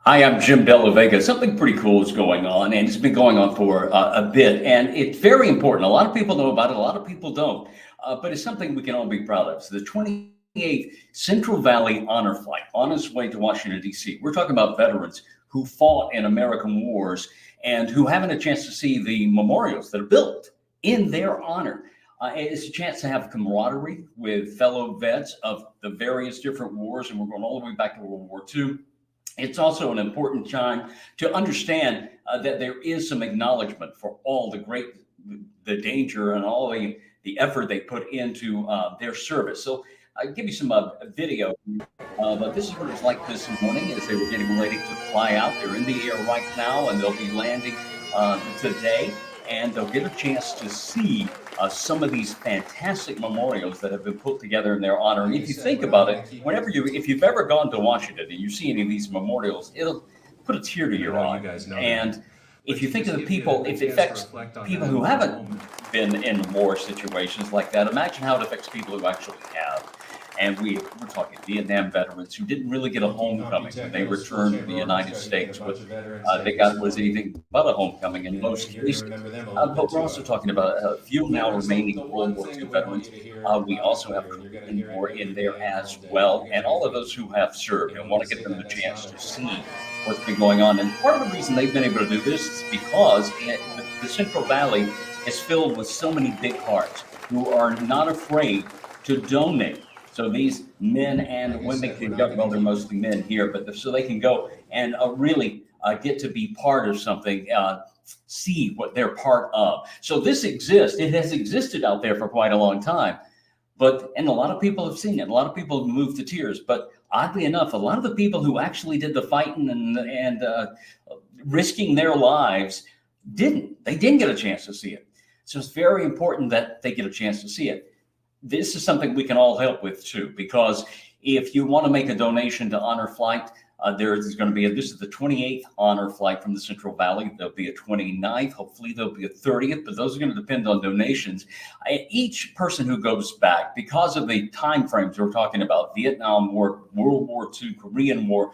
Hi, I'm Jim Della Vega. Something pretty cool is going on, and it's been going on for a bit, and it's very important. A lot of people know about it, a lot of people don't, but it's something we can all be proud of. So the 28th Central Valley Honor Flight on its way to Washington, D.C. We're talking about veterans who fought in American wars and who haven't a chance to see the memorials that are built in their honor. It's a chance to have camaraderie with fellow vets of the various different wars, and we're going all the way back to World War II. It's also an important time to understand that there is some acknowledgement for all the danger and all the effort they put into their service. So I'll give you some video. But this is what it's like this morning as they were getting ready to fly out. They're in the air right now, and they'll be landing today, and they'll get a chance to see some of these fantastic memorials that have been put together in their honor. And if you think about it, if you've ever gone to Washington and you see any of these memorials, it'll put a tear to your eye. And if you think of the people, if it affects people who haven't been in war situations like that, imagine how it affects people who actually have. And we're talking Vietnam veterans who didn't really get a homecoming when they returned to the United States. What they got was anything but a homecoming in most cases. But we're also talking about a few now remaining World War II veterans. We also have Korean War in there as well. And all of those who have served and want to get them the chance to see what's been going on. And part of the reason they've been able to do this is because the Central Valley is filled with so many big hearts who are not afraid to donate. So these men and women can go, well, they're mostly men here, but so they can go and really get to be part of something, see what they're part of. So this exists. It has existed out there for quite a long time. And a lot of people have seen it. A lot of people have moved to tears. But oddly enough, a lot of the people who actually did the fighting and risking their lives They didn't get a chance to see it. So it's very important that they get a chance to see it. This is something we can all help with too, because if you want to make a donation to Honor Flight, this is the 28th Honor Flight from the Central Valley. There'll be a 29th, hopefully there'll be a 30th, but those are going to depend on donations. Each person who goes back, because of the time frames we're talking about, Vietnam War, World War II, Korean War,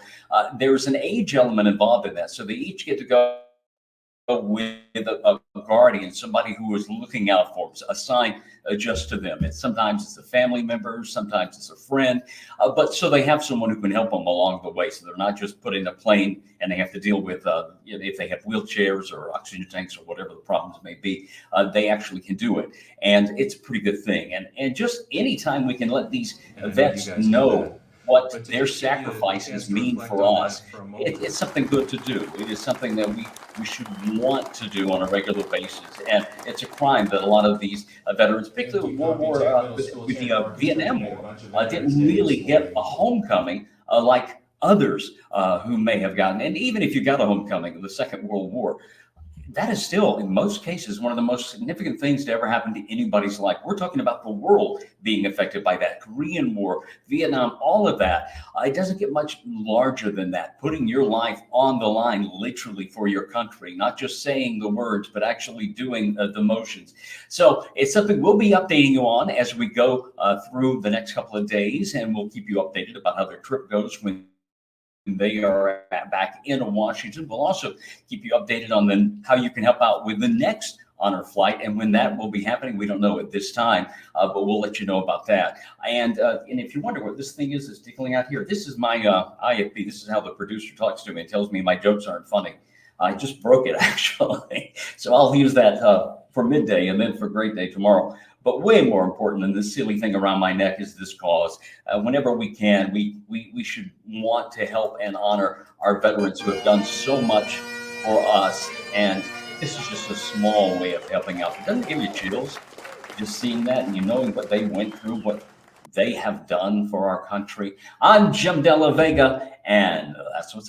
there's an age element involved in that. So they each get to go with a guardian, somebody who is looking out for them, assigned just to them. Sometimes it's a family member, sometimes it's a friend, but so they have someone who can help them along the way. So they're not just put in a plane and they have to deal with, if they have wheelchairs or oxygen tanks or whatever the problems may be, they actually can do it. And it's a pretty good thing. And just anytime we can let these vets know what their sacrifices mean for us, it's something good to do. It is something that we should want to do on a regular basis. And it's a crime that a lot of these veterans, particularly with the Vietnam War, didn't really get a homecoming like others who may have gotten. And even if you got a homecoming in the Second World War, that is still, in most cases, one of the most significant things to ever happen to anybody's life. We're talking about the world being affected by that. Korean War, Vietnam, all of that. It doesn't get much larger than that. Putting your life on the line, literally, for your country, not just saying the words, but actually doing the motions. So it's something we'll be updating you on as we go through the next couple of days, and we'll keep you updated about how their trip goes when they are back in Washington. We'll also keep you updated on how you can help out with the next Honor Flight, and when that will be happening, we don't know at this time, but we'll let you know about that. And if you wonder what this thing is that's tickling out here, this is my IFB. This is how the producer talks to me and tells me my jokes aren't funny. I just broke it, actually. So I'll use that for midday and then for Great Day tomorrow. But way more important than this silly thing around my neck is this cause. Whenever we can, we should want to help and honor our veterans who have done so much for us. And this is just a small way of helping out. It doesn't give you chills just seeing that and knowing what they went through, what they have done for our country. I'm Jim Della Vega, and that's what's